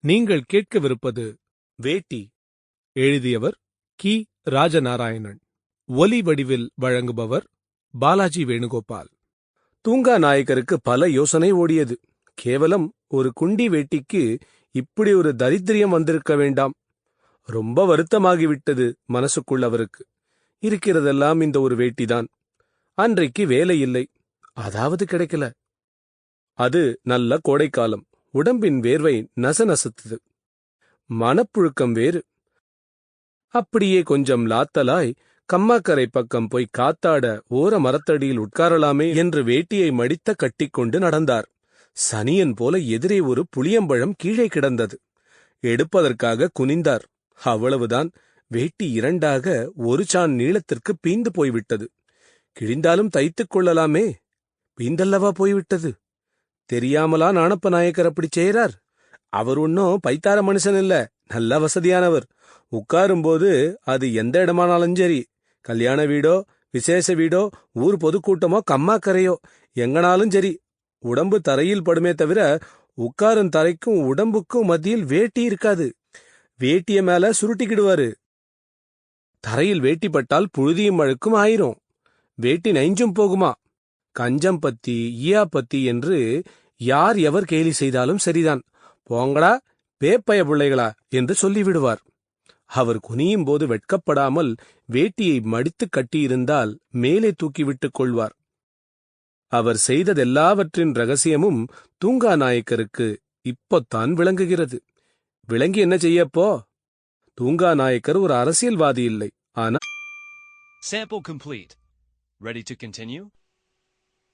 நீங்கள் கேட்கவிருப்பது வேட்டி. எழுதியவர் கி. ராஜநாராயணன். ஒலி வடிவில் வழங்குபவர் பாலாஜி வேணுகோபால். தூங்கா நாயக்கருக்கு பல யோசனை ஓடியது. கேவலம் ஒரு குண்டி வேட்டிக்கு இப்படி ஒரு தரித்திரியம் வந்திருக்க வேண்டாம். ரொம்ப வருத்தமாகிவிட்டது மனசுக்குள் அவருக்கு. இருக்கிறதெல்லாம் இந்த ஒரு வேட்டிதான். அன்றைக்கு வேலை இல்லை, அதாவது கிடைக்கல. அது நல்ல கோடைக்காலம். உடம்பின் வேர்வை நசநசத்தது. மனப்புழுக்கம் வேறு. அப்படியே கொஞ்சம் லாத்தலாய் கம்மாக்கரை பக்கம் போய் காத்தாட ஓர மரத்தடியில் உட்காரலாமே என்று வேட்டியை மடித்த கட்டிக்கொண்டு நடந்தார். சனியன் போல எதிரே ஒரு புளியம்பழம் கீழே கிடந்தது. எடுப்பதற்காக குனிந்தார். அவ்வளவுதான். வேட்டி இரண்டாக ஒரு சான் நீளத்திற்கு பீந்து போய்விட்டது. கிழிந்தாலும் தைத்துக் கொள்ளலாமே. பீந்தல்லவா போய்விட்டது. தெரியாமலா நாணப்ப நாயக்கர் அப்படி செய்யறார்? அவர் ஒன்னும் பைத்தார மனுஷன் இல்ல, நல்ல வசதியானவர். உட்காரும்போது அது எந்த இடமானாலும் சரி, கல்யாண வீடோ விசேஷ வீடோ ஊர் பொதுக்கூட்டமோ கம்மாக்கரையோ எங்கனாலும் சரி, உடம்பு தரையில் படுமே தவிர உட்காரும் தரைக்கும் உடம்புக்கும் மத்தியில் வேட்டி இருக்காது. வேட்டிய மேல சுருட்டிக்கிடுவாரு. தரையில் வேட்டி பட்டால் புழுதியும் அழுக்கும் ஆயிரும். வேட்டி நைஞ்சும் போகுமா. கஞ்சம் பத்தி ஈயா பத்தி என்று யார் எவர் கேலி செய்தாலும் சரிதான். போங்கடா பேப்பய பிள்ளைகளா என்று சொல்லிவிடுவார். அவர் குனியும் போது வெட்கப்படாமல் வேட்டியை மடித்து கட்டியிருந்தால் மேலே தூக்கிவிட்டுக் கொள்வார். அவர் செய்ததெல்லாவற்றின் ரகசியமும் தூங்கா நாயக்கருக்கு இப்போத்தான் விளங்குகிறது. விளங்கி என்ன செய்யப்போ? தூங்கா நாயக்கர் ஒரு அரசியல்வாதி இல்லை. ஆனா Sample complete. Ready to continue?